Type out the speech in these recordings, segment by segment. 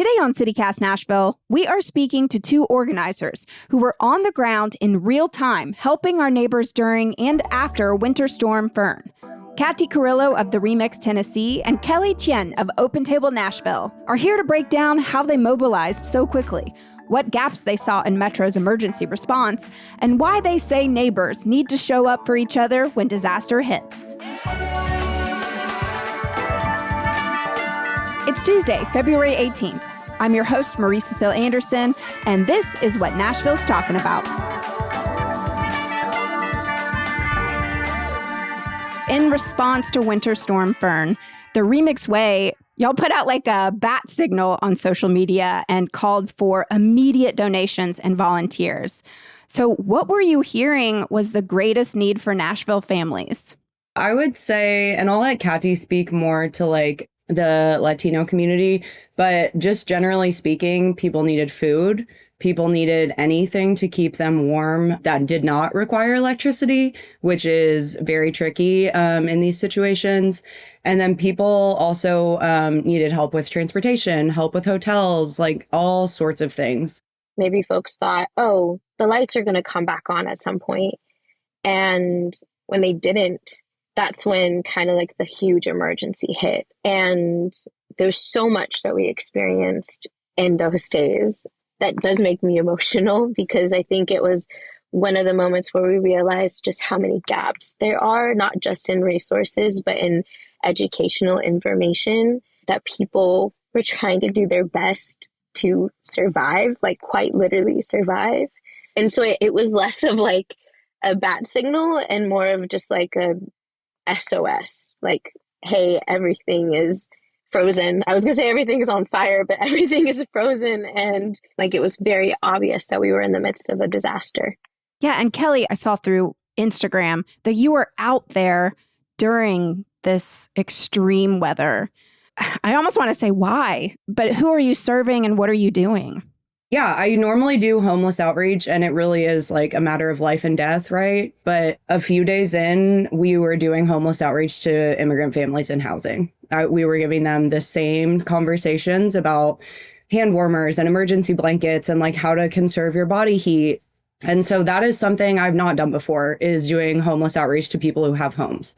Today on CityCast Nashville, we are speaking to two organizers who were on the ground in real time helping our neighbors during and after Winter Storm Fern. Kathy Carrillo of The Remix Tennessee and Kelly Tien of Open Table Nashville are here to break down how they mobilized so quickly, what gaps they saw in Metro's emergency response, and why they say neighbors need to show up for each other when disaster hits. It's Tuesday, February 18th. I'm your host, Marie Cecile Anderson, and this is what Nashville's talking about. In response to Winter Storm Fern, the Remix Way, y'all put out like a bat signal on social media and called for immediate donations and volunteers. So what were you hearing was the greatest need for Nashville families? I would say, and I'll let Kathy speak more to the Latino community, but just generally speaking, people needed food. People needed anything to keep them warm that did not require electricity, which is very tricky in these situations. And then people also needed help with transportation, help with hotels, like all sorts of things. Maybe folks thought, oh, the lights are going to come back on at some point. And when they didn't, that's when kind of like the huge emergency hit. And there's so much that we experienced in those days that does make me emotional, because I think it was one of the moments where we realized just how many gaps there are, not just in resources, but in educational information, that people were trying to do their best to survive, like quite literally survive. And so it was less of like a bat signal and more of just like a SOS, like, hey, everything is frozen. I was going to say everything is on fire, but everything is frozen. And like, it was very obvious that we were in the midst of a disaster. Yeah. And Kelly, I saw through Instagram that you were out there during this extreme weather. I almost want to say why, but who are you serving and what are you doing? Yeah, I normally do homeless outreach, and it really is like a matter of life and death, right? But a few days in, we were doing homeless outreach to immigrant families in housing. We were giving them the same conversations about hand warmers and emergency blankets and like how to conserve your body heat. And so that is something I've not done before, is doing homeless outreach to people who have homes.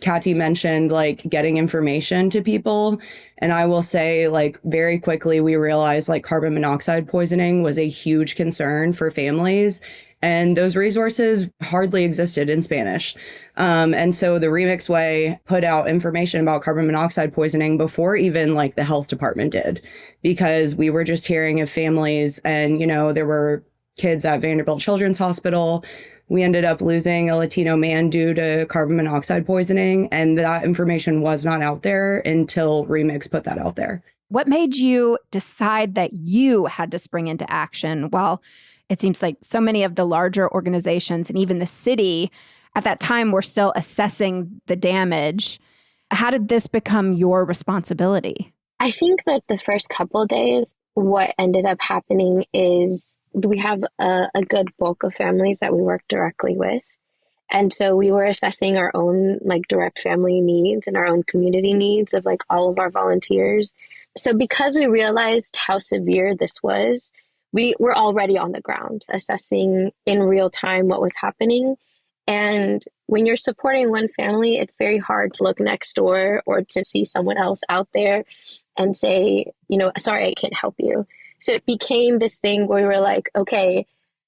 Kathy mentioned like getting information to people. And I will say like very quickly, we realized like carbon monoxide poisoning was a huge concern for families. And those resources hardly existed in Spanish. And so the Remix Way put out information about carbon monoxide poisoning before even like the health department did, because we were just hearing of families and, you know, there were kids at Vanderbilt Children's Hospital. We ended up losing a Latino man due to carbon monoxide poisoning, and that information was not out there until Remix put that out there. What made you decide that you had to spring into action? Well, it seems like so many of the larger organizations and even the city at that time were still assessing the damage. How did this become your responsibility? I think that the first couple of days, what ended up happening is we have a good bulk of families that we work directly with. And so we were assessing our own like direct family needs and our own community needs of like all of our volunteers. So because we realized how severe this was, we were already on the ground assessing in real time what was happening. And when you're supporting one family, it's very hard to look next door or to see someone else out there and say, you know, sorry, I can't help you. So it became this thing where we were like, okay,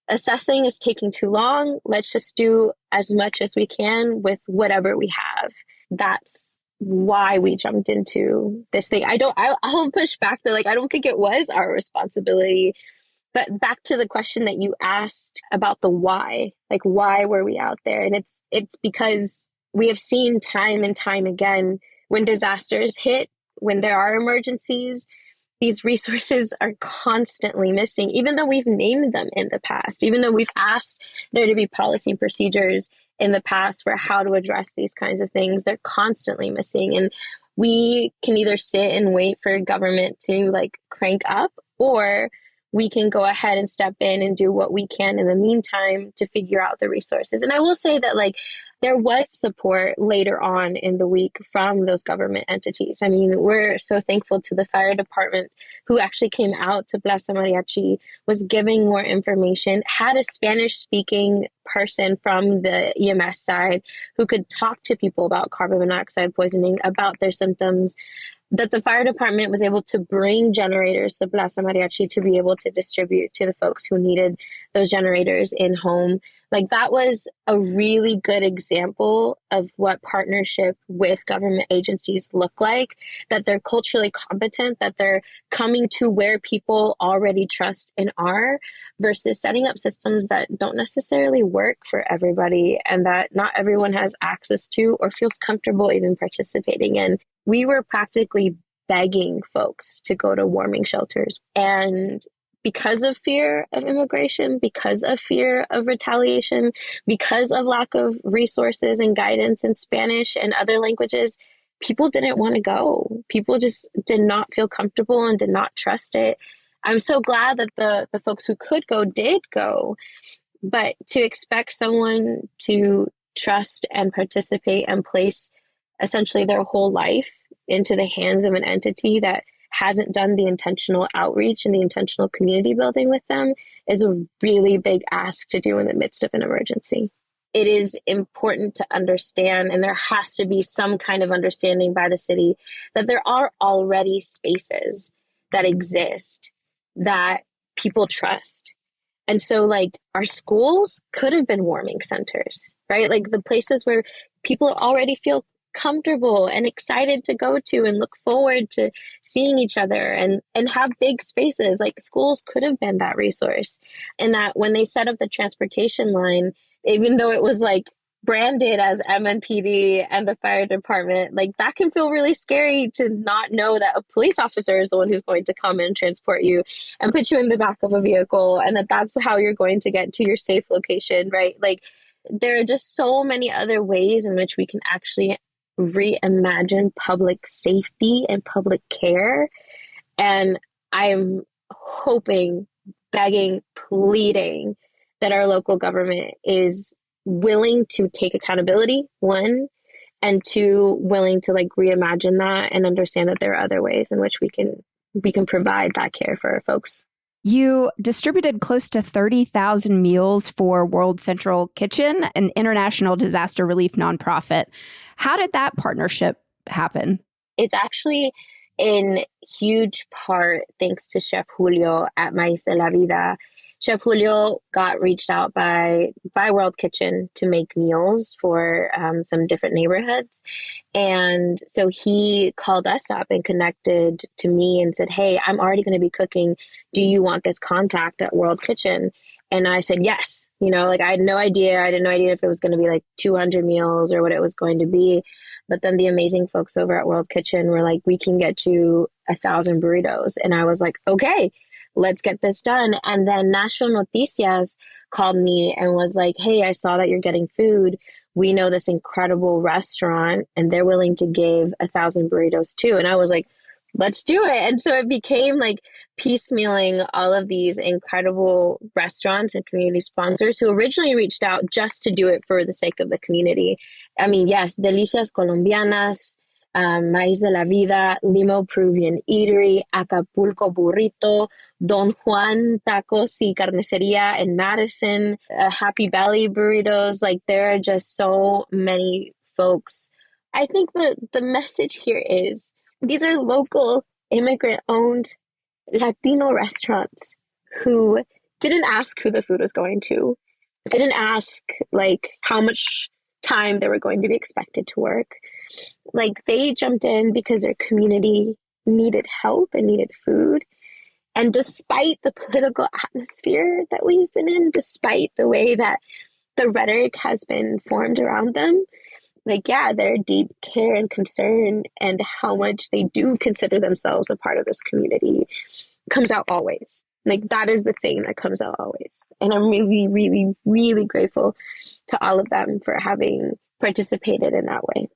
assessing is taking too long. Let's just do as much as we can with whatever we have. That's why we jumped into this thing. I'll push back that like, I don't think it was our responsibility. But back to the question that you asked about the why, like why were we out there? And it's because we have seen time and time again when disasters hit, when there are emergencies, these resources are constantly missing, even though we've named them in the past, even though we've asked there to be policy and procedures in the past for how to address these kinds of things, they're constantly missing. And we can either sit and wait for government to like crank up, or we can go ahead and step in and do what we can in the meantime to figure out the resources. And I will say that like there was support later on in the week from those government entities. I mean, we're so thankful to the fire department who actually came out to Plaza Mariachi, was giving more information, had a Spanish speaking person from the EMS side who could talk to people about carbon monoxide poisoning, about their symptoms, that the fire department was able to bring generators to Plaza Mariachi to be able to distribute to the folks who needed those generators in home. Like, that was a really good example of what partnership with government agencies look like, that they're culturally competent, that they're coming to where people already trust and are, versus setting up systems that don't necessarily work for everybody and that not everyone has access to or feels comfortable even participating in. We were practically begging folks to go to warming shelters. And because of fear of immigration, because of fear of retaliation, because of lack of resources and guidance in Spanish and other languages, people didn't want to go. People just did not feel comfortable and did not trust it. I'm so glad that the folks who could go did go. But to expect someone to trust and participate and place essentially their whole life into the hands of an entity that hasn't done the intentional outreach and the intentional community building with them is a really big ask to do in the midst of an emergency. It is important to understand, and there has to be some kind of understanding by the city, that there are already spaces that exist that people trust. And so, like, our schools could have been warming centers, right? Like, the places where people already feel comfortable and excited to go to and look forward to seeing each other and have big spaces. Like, schools could have been that resource. And that when they set up the transportation line, even though it was like branded as MNPD and the fire department, like, that can feel really scary to not know that a police officer is the one who's going to come and transport you and put you in the back of a vehicle, and that's how you're going to get to your safe location, right? Like, there are just so many other ways in which we can actually reimagine public safety and public care. And I'm hoping, begging, pleading that our local government is willing to take accountability, one, and two, willing to like reimagine that and understand that there are other ways in which we can provide that care for our folks. You distributed close to 30,000 meals for World Central Kitchen, an international disaster relief nonprofit. How did that partnership happen? It's actually in huge part thanks to Chef Julio at Maíz de la Vida. Chef Julio got reached out by World Kitchen to make meals for some different neighborhoods. And so he called us up and connected to me and said, hey, I'm already going to be cooking. Do you want this contact at World Kitchen? And I said, yes. You know, like, I had no idea. I didn't know idea if it was going to be like 200 meals or what it was going to be. But then the amazing folks over at World Kitchen were like, we can get you 1,000 burritos. And I was like, okay, let's get this done. And then Nashville Noticias called me and was like, hey, I saw that you're getting food. We know this incredible restaurant and they're willing to give 1,000 burritos too. And I was like, let's do it. And so it became like piecemealing all of these incredible restaurants and community sponsors who originally reached out just to do it for the sake of the community. I mean, yes, Delicias Colombianas, Maíz de la Vida, Limo Peruvian Eatery, Acapulco Burrito, Don Juan Tacos y Carniceria in Madison, Happy Belly Burritos. Like, there are just so many folks. I think the message here is these are local immigrant-owned Latino restaurants who didn't ask who the food was going to, didn't ask like how much time they were going to be expected to work. Like, they jumped in because their community needed help and needed food. And despite the political atmosphere that we've been in, despite the way that the rhetoric has been formed around them, like, yeah, their deep care and concern and how much they do consider themselves a part of this community comes out always. Like, that is the thing that comes out always. And I'm really, really, really grateful to all of them for having participated in that way.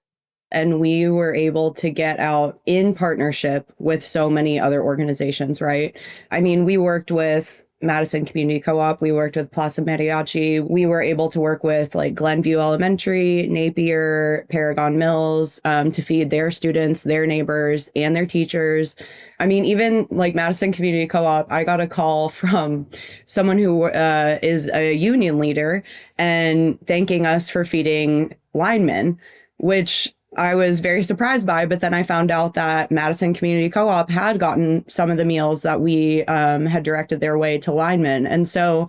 And we were able to get out in partnership with so many other organizations, right? I mean, we worked with Madison Community Co-op. We worked with Plaza Mariachi. We were able to work with like Glenview Elementary, Napier, Paragon Mills, to feed their students, their neighbors, and their teachers. I mean, even like Madison Community Co-op, I got a call from someone who is a union leader and thanking us for feeding linemen, which I was very surprised by, but then I found out that Madison Community Co-op had gotten some of the meals that we had directed their way to linemen. And so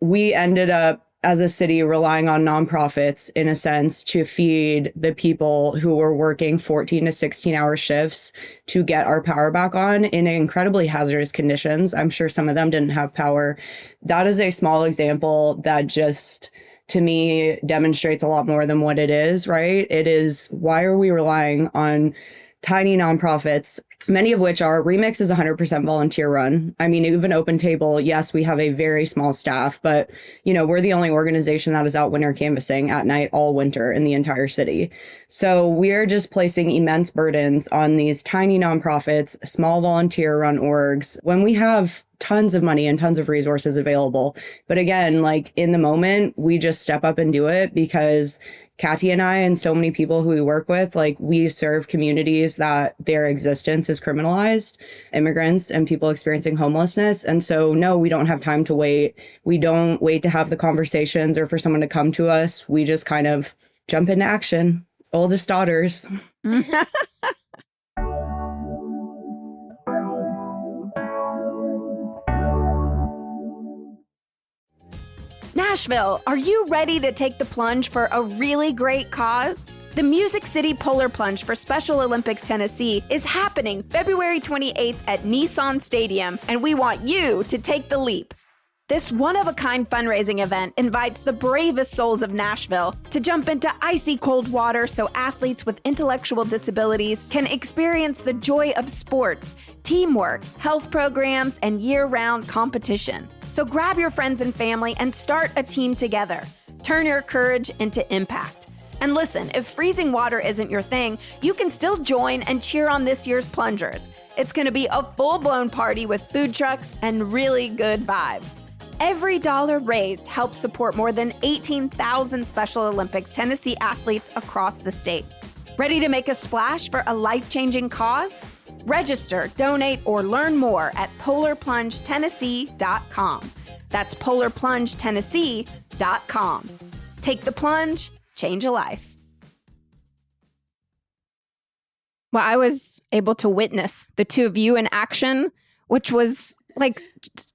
we ended up as a city relying on nonprofits in a sense to feed the people who were working 14 to 16-hour shifts to get our power back on in incredibly hazardous conditions. I'm sure some of them didn't have power. That is a small example that just, to me, demonstrates a lot more than what it is, right? It is, why are we relying on tiny nonprofits, many of which are Remix is 100% volunteer run. I mean, even Open Table, yes, we have a very small staff, but we're the only organization that is out winter canvassing at night all winter in the entire city. So we're just placing immense burdens on these tiny nonprofits, small volunteer run orgs, when we have tons of money and tons of resources available. But again, like in the moment, we just step up and do it because Katty and I and so many people who we work with, like we serve communities that their existence is criminalized, immigrants and people experiencing homelessness. And so, no, we don't have time to wait. We don't wait to have the conversations or for someone to come to us. We just kind of jump into action. Oldest daughters. Nashville, are you ready to take the plunge for a really great cause? The Music City Polar Plunge for Special Olympics Tennessee is happening February 28th at Nissan Stadium, and we want you to take the leap. This one-of-a-kind fundraising event invites the bravest souls of Nashville to jump into icy cold water so athletes with intellectual disabilities can experience the joy of sports, teamwork, health programs, and year-round competition. So grab your friends and family and start a team together. Turn your courage into impact. And listen, if freezing water isn't your thing, you can still join and cheer on this year's plungers. It's going to be a full-blown party with food trucks and really good vibes. Every dollar raised helps support more than 18,000 Special Olympics Tennessee athletes across the state. Ready to make a splash for a life-changing cause? Register, donate, or learn more at polarplungetennessee.com. That's polarplungetennessee.com. Take the plunge, change a life. Well, I was able to witness the two of you in action, which was like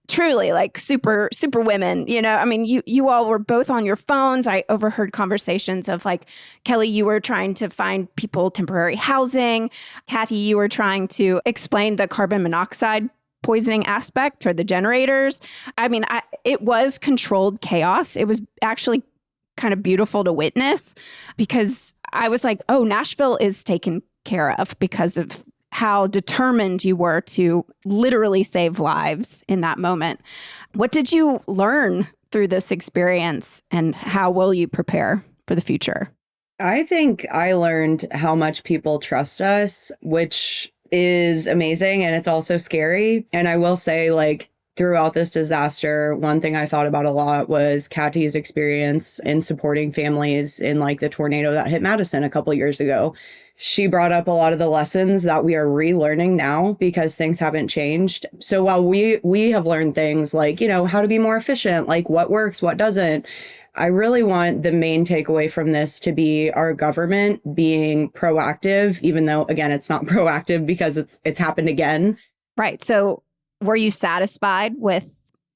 truly like super women, I mean, you all were both on your phones. I overheard conversations of like, Kelly, you were trying to find people temporary housing. Katty, you were trying to explain the carbon monoxide poisoning aspect for the generators. I mean, it was controlled chaos. It was actually kind of beautiful to witness because I was like, oh, Nashville is taken care of because of how determined you were to literally save lives in that moment. What did you learn through this experience and how will you prepare for the future? I think I learned how much people trust us, which is amazing. And it's also scary. And I will say, like, throughout this disaster, one thing I thought about a lot was Katty's experience in supporting families in like the tornado that hit Madison a couple years ago. She brought up a lot of the lessons that we are relearning now because things haven't changed. So while we have learned things like, how to be more efficient, like what works, what doesn't, I really want the main takeaway from this to be our government being proactive, even though, again, it's not proactive because it's happened again. Right. So were you satisfied with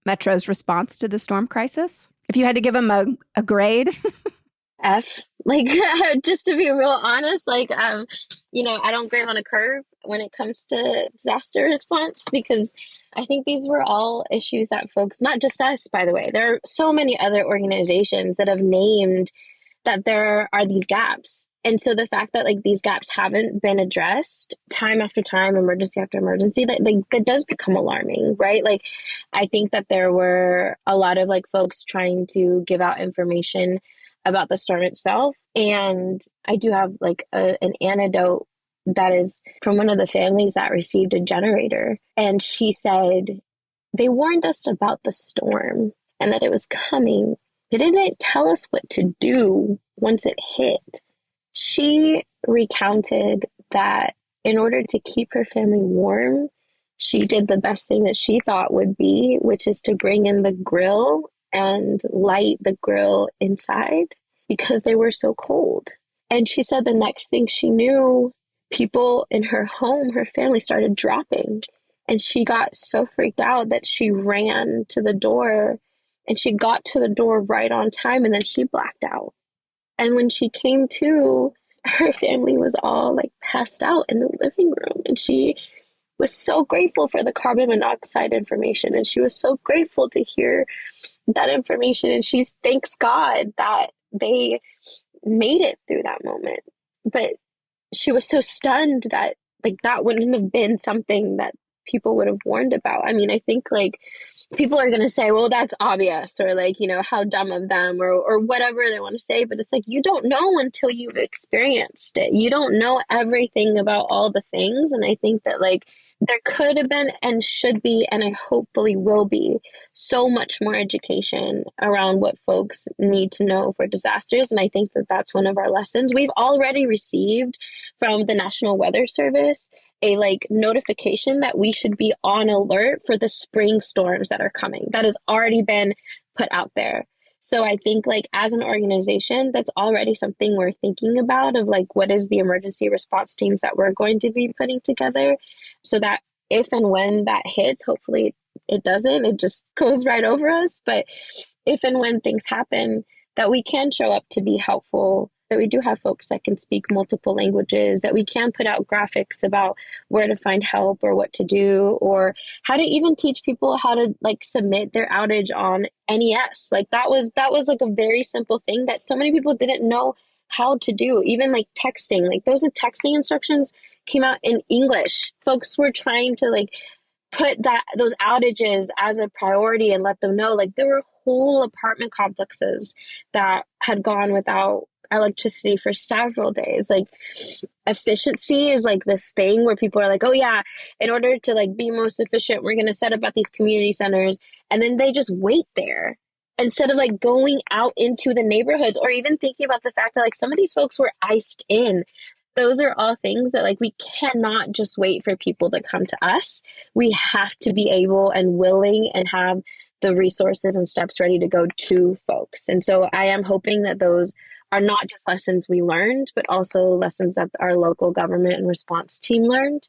Metro's response to the storm crisis? If you had to give them a grade? F. Like, just to be real honest, like, I don't grade on a curve when it comes to disaster response because I think these were all issues that folks, not just us, by the way, there are so many other organizations that have named that there are these gaps. And so the fact that like these gaps haven't been addressed time after time, emergency after emergency, that does become alarming, right? Like, I think that there were a lot of like folks trying to give out information about the storm itself. And I do have like an anecdote that is from one of the families that received a generator. And she said they warned us about the storm and that it was coming. They didn't tell us what to do once it hit. She recounted that in order to keep her family warm, she did the best thing that she thought would be, which is to bring in the grill and light the grill inside because they were so cold. And she said the next thing she knew, people in her home, her family started dropping. And she got so freaked out that she ran to the door, and she got to the door right on time, and then she blacked out. And when she came to, her family was all like passed out in the living room. And she was so grateful for the carbon monoxide information. And she was so grateful to hear that information. And she thanks God that they made it through that moment. But she was so stunned that like that wouldn't have been something that people would have warned about. I mean, I think like people are going to say, well, that's obvious, or like, you know, how dumb of them, or whatever they want to say. But it's like, you don't know until you've experienced it. You don't know everything about all the things. And I think that like there could have been and should be, and I hopefully will be, so much more education around what folks need to know for disasters. And I think that that's one of our lessons. We've already received from the National Weather Service a like notification that we should be on alert for the spring storms that are coming. That has already been put out there. So I think like as an organization, that's already something we're thinking about, of like, what is the emergency response teams that we're going to be putting together, so that if and when that hits, hopefully it doesn't, it just goes right over us. But if and when things happen, that we can show up to be helpful, that we do have folks that can speak multiple languages, that we can put out graphics about where to find help or what to do, or how to even teach people how to like submit their outage on NES. Like that was like a very simple thing that so many people didn't know how to do. Even like texting, like those texting instructions came out in English. Folks were trying to like put those outages as a priority and let them know. Like there were whole apartment complexes that had gone without electricity for several days. Like efficiency is like this thing where people are like, oh yeah, in order to like be most efficient, we're going to set up at these community centers, and then they just wait there instead of like going out into the neighborhoods, or even thinking about the fact that like some of these folks were iced in. Those are all things that like we cannot just wait for people to come to us. We have to be able and willing and have the resources and steps ready to go to folks. And so I am hoping that those are not just lessons we learned, but also lessons that our local government and response team learned.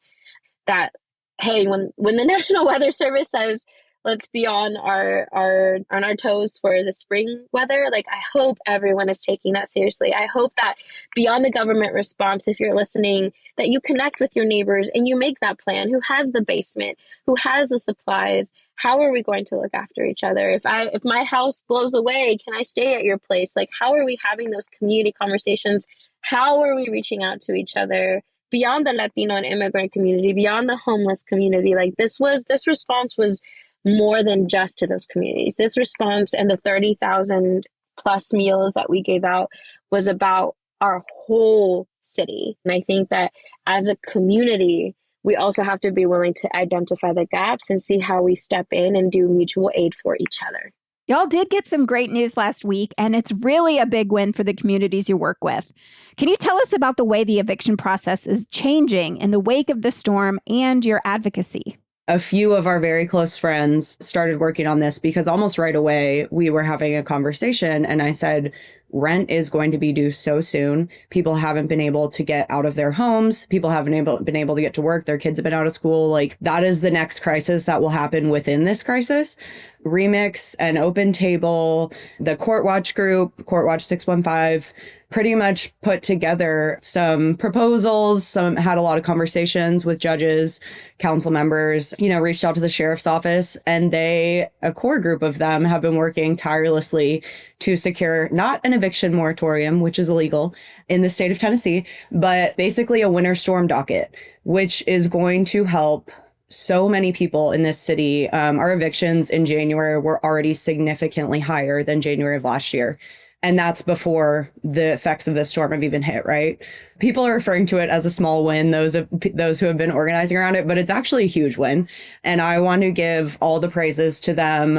That, hey, when the National Weather Service says, let's be on our toes for the spring weather, like I hope everyone is taking that seriously. I hope that beyond the government response, if you're listening, that you connect with your neighbors and you make that plan. Who has the basement? Who has the supplies? How are we going to look after each other? If my house blows away, can I stay at your place? Like, how are we having those community conversations? How are we reaching out to each other beyond the Latino and immigrant community, beyond the homeless community? Like this response was more than just to those communities. This response and the 30,000 plus meals that we gave out was about our whole city. And I think that as a community, we also have to be willing to identify the gaps and see how we step in and do mutual aid for each other. Y'all did get some great news last week, and it's really a big win for the communities you work with. Can you tell us about the way the eviction process is changing in the wake of the storm and your advocacy? A few of our very close friends started working on this because almost right away we were having a conversation and I said, rent is going to be due so soon. People haven't been able to get out of their homes. People haven't been able to get to work. Their kids have been out of school. Like that is the next crisis that will happen within this crisis. Remix and Open Table, the Court Watch group, Court Watch 615, pretty much put together some proposals, had a lot of conversations with judges, council members, reached out to the sheriff's office, and a core group of them have been working tirelessly to secure not an eviction moratorium, which is illegal in the state of Tennessee, but basically a winter storm docket, which is going to help so many people in this city. Our evictions in January were already significantly higher than January of last year. And that's before the effects of this storm have even hit, right? People are referring to it as a small win, those who have been organizing around it, but it's actually a huge win. And I want to give all the praises to them,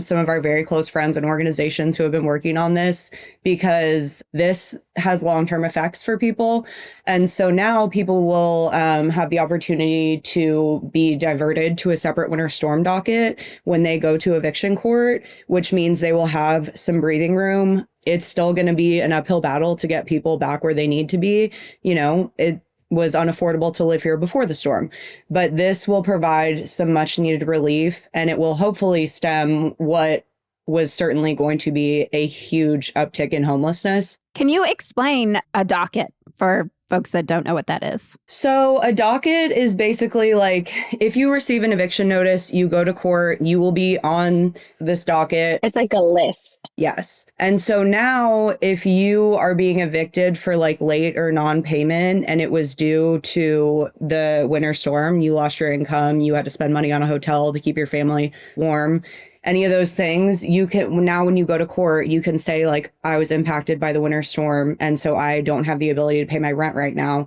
some of our very close friends and organizations who have been working on this, because this has long-term effects for people. And so now people will have the opportunity to be diverted to a separate winter storm docket when they go to eviction court, which means they will have some breathing room. It's still going to be an uphill battle to get people back where they need to be. You know, it was unaffordable to live here before the storm, but this will provide some much needed relief, and it will hopefully stem what was certainly going to be a huge uptick in homelessness. Can you explain a docket for folks that don't know what that is? So a docket is basically like, if you receive an eviction notice, you go to court, you will be on this docket. It's like a list. Yes. And so now if you are being evicted for like late or non-payment and it was due to the winter storm, you lost your income, you had to spend money on a hotel to keep your family warm, any of those things, you can now, when you go to court, you can say like, I was impacted by the winter storm, and so I don't have the ability to pay my rent right now.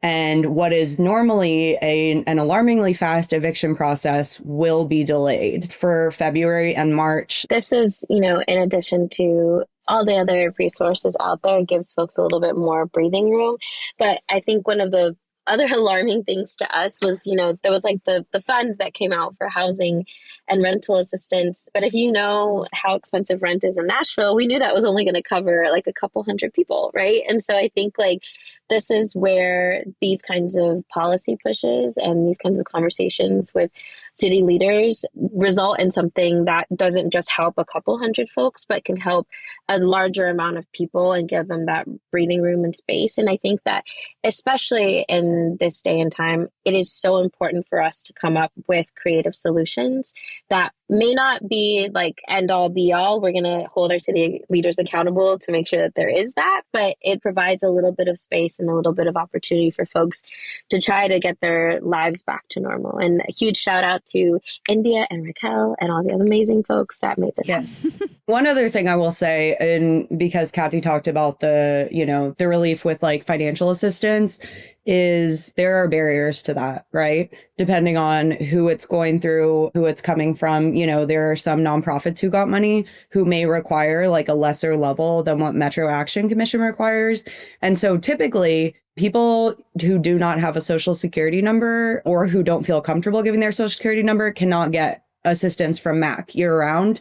And what is normally an alarmingly fast eviction process will be delayed for February and March. This is, in addition to all the other resources out there, it gives folks a little bit more breathing room. But I think one of the other alarming things to us was, there was like the fund that came out for housing and rental assistance. But if you know how expensive rent is in Nashville, we knew that was only going to cover like a couple hundred people, right? And so I think like this is where these kinds of policy pushes and these kinds of conversations with city leaders result in something that doesn't just help a couple hundred folks, but can help a larger amount of people and give them that breathing room and space. And I think that especially in this day and time, it is so important for us to come up with creative solutions that may not be like end all be all. We're going to hold our city leaders accountable to make sure that there is that, but it provides a little bit of space and a little bit of opportunity for folks to try to get their lives back to normal. And a huge shout out to India and Raquel and all the other amazing folks that made this happen. One other thing I will say, and because Kathy talked about the relief with like financial assistance, is there are barriers to that, right? Depending on who it's going through, who it's coming from. There are some nonprofits who got money who may require like a lesser level than what Metro Action Commission requires. And so typically people who do not have a social security number or who don't feel comfortable giving their social security number cannot get assistance from MAC year round.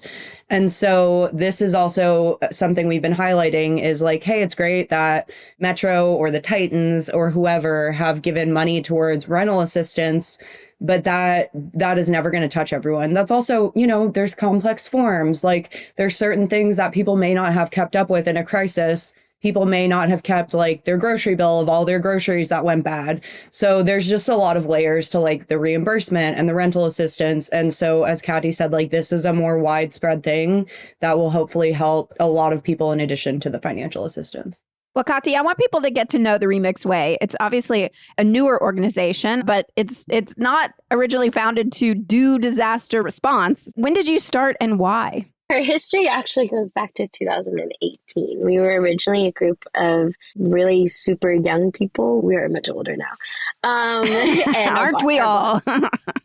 And so this is also something we've been highlighting is like, hey, it's great that Metro or the Titans or whoever have given money towards rental assistance, but that is never going to touch everyone. That's also, there's complex forms. Like there's certain things that people may not have kept up with in a crisis. People may not have kept like their grocery bill of all their groceries that went bad. So there's just a lot of layers to like the reimbursement and the rental assistance. And so as Kathy said, like this is a more widespread thing that will hopefully help a lot of people in addition to the financial assistance. Well, Kati, I want people to get to know the Remix Way. It's obviously a newer organization, but it's not originally founded to do disaster response. When did you start and why? Our history actually goes back to 2018. We were originally a group of really super young people. We are much older now. And aren't we all?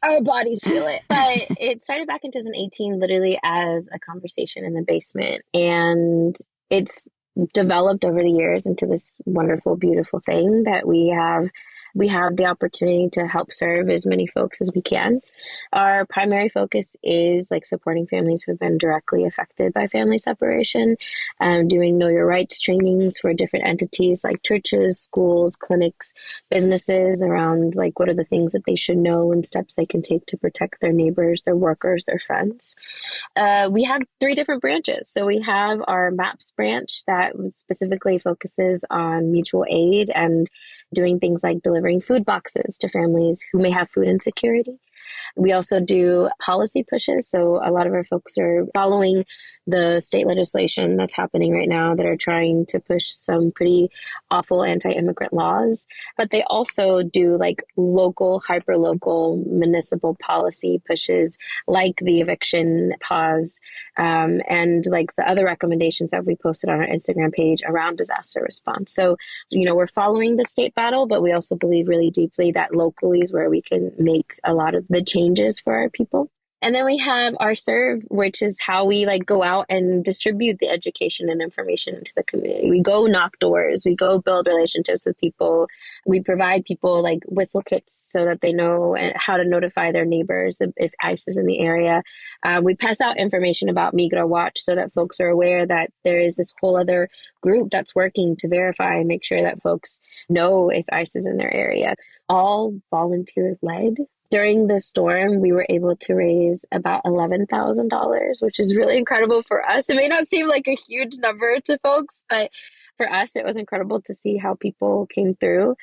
Our bodies feel it. But it started back in 2018, literally as a conversation in the basement. And it's developed over the years into this wonderful, beautiful thing that we have the opportunity to help serve as many folks as we can. Our primary focus is like supporting families who have been directly affected by family separation, doing Know Your Rights trainings for different entities like churches, schools, clinics, businesses around like what are the things that they should know and steps they can take to protect their neighbors, their workers, their friends. We have 3 different branches. So we have our MAPS branch that specifically focuses on mutual aid and doing things like delivering food boxes to families who may have food insecurity. We also do policy pushes. So a lot of our folks are following the state legislation that's happening right now that are trying to push some pretty awful anti-immigrant laws. But they also do like local, hyper-local municipal policy pushes like the eviction pause and like the other recommendations that we posted on our Instagram page around disaster response. So, we're following the state battle, but we also believe really deeply that locally is where we can make a lot of the changes for our people. And then we have our serve, which is how we like go out and distribute the education and information into the community. We go knock doors, we go build relationships with people. We provide people like whistle kits so that they know how to notify their neighbors if ICE is in the area. We pass out information about Migra Watch so that folks are aware that there is this whole other group that's working to verify and make sure that folks know if ICE is in their area. All volunteer led. During the storm, we were able to raise about $11,000, which is really incredible for us. It may not seem like a huge number to folks, but for us, it was incredible to see how people came through.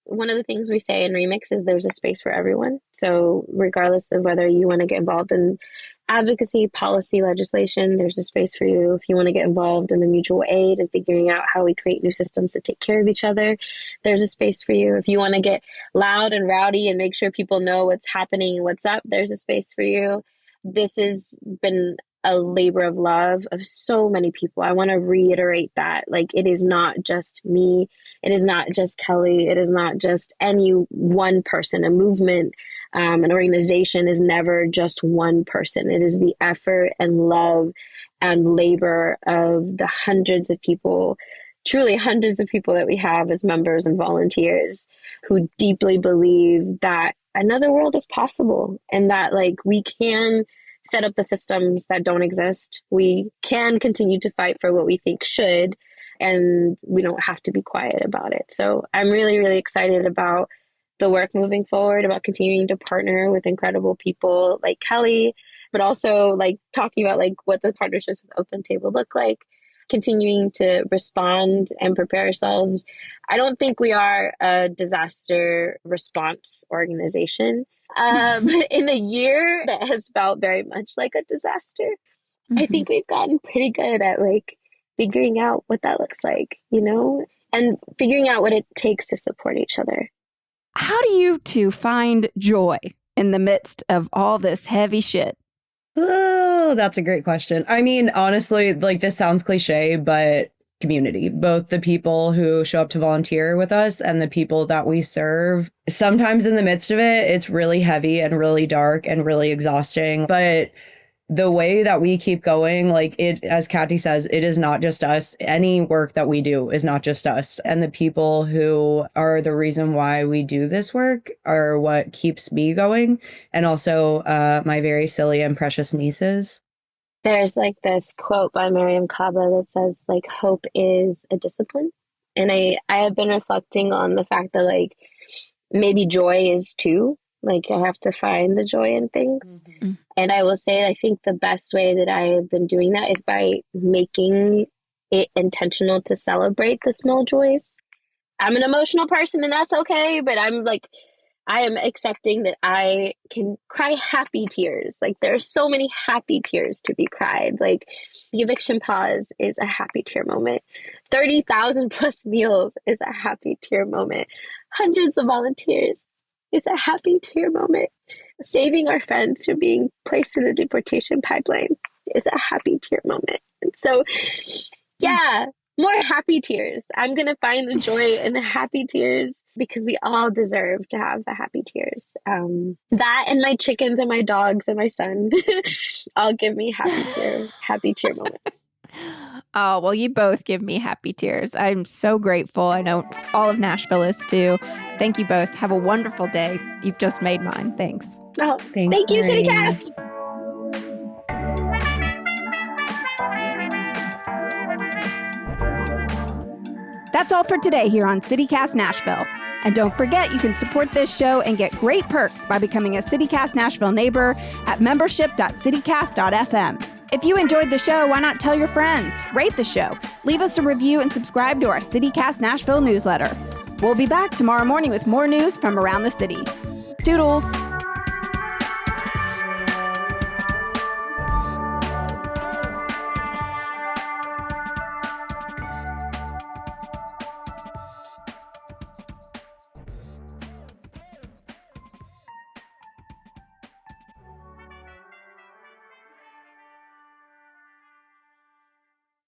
One of the things we say in Remix is there's a space for everyone. So regardless of whether you want to get involved in advocacy, policy, legislation, there's a space for you. If you want to get involved in the mutual aid and figuring out how we create new systems to take care of each other, there's a space for you. If you want to get loud and rowdy and make sure people know what's happening and what's up, there's a space for you. This has been a labor of love of so many people. I want to reiterate that. Like, it is not just me. It is not just Kelly. It is not just any one person. A movement, an organization is never just one person. It is the effort and love and labor of the hundreds of people, truly hundreds of people that we have as members and volunteers who deeply believe that another world is possible and that like we can set up the systems that don't exist. We can continue to fight for what we think should, and we don't have to be quiet about it. So I'm really, really excited about the work moving forward, about continuing to partner with incredible people like Kelly, but also like talking about like what the partnerships with Open Table look like, continuing to respond and prepare ourselves. I don't think we are a disaster response organization. But in a year that has felt very much like a disaster, I think we've gotten pretty good at like figuring out what that looks like, and figuring out what it takes to support each other. How do you two find joy in the midst of all this heavy shit? Oh, that's a great question. I mean, honestly, like this sounds cliche, but community, both the people who show up to volunteer with us and the people that we serve. Sometimes in the midst of it, it's really heavy and really dark and really exhausting. But the way that we keep going, like it, as Kathy says, it is not just us. Any work that we do is not just us. And the people who are the reason why we do this work are what keeps me going. And also my very silly and precious nieces. There's like this quote by Miriam Kaba that says like hope is a discipline. And I have been reflecting on the fact that like maybe joy is too. Like I have to find the joy in things. Mm-hmm. And I will say, I think the best way that I have been doing that is by making it intentional to celebrate the small joys. I'm an emotional person and that's okay, but I am accepting that I can cry happy tears. Like there are so many happy tears to be cried. Like the eviction pause is a happy tear moment. 30,000 plus meals is a happy tear moment. Hundreds of volunteers is a happy tear moment. Saving our friends from being placed in the deportation pipeline is a happy tear moment. And so, yeah, more happy tears. I'm going to find the joy in the happy tears because we all deserve to have the happy tears. That and my chickens and my dogs and my son all give me happy tear moments. Oh, well, you both give me happy tears. I'm so grateful. I know all of Nashville is too. Thank you both. Have a wonderful day. You've just made mine. Thanks. Oh, thanks, thank you, CityCast. That's all for today here on CityCast Nashville. And don't forget, you can support this show and get great perks by becoming a CityCast Nashville neighbor at membership.citycast.fm. If you enjoyed the show, why not tell your friends? Rate the show, leave us a review, and subscribe to our CityCast Nashville newsletter. We'll be back tomorrow morning with more news from around the city. Toodles!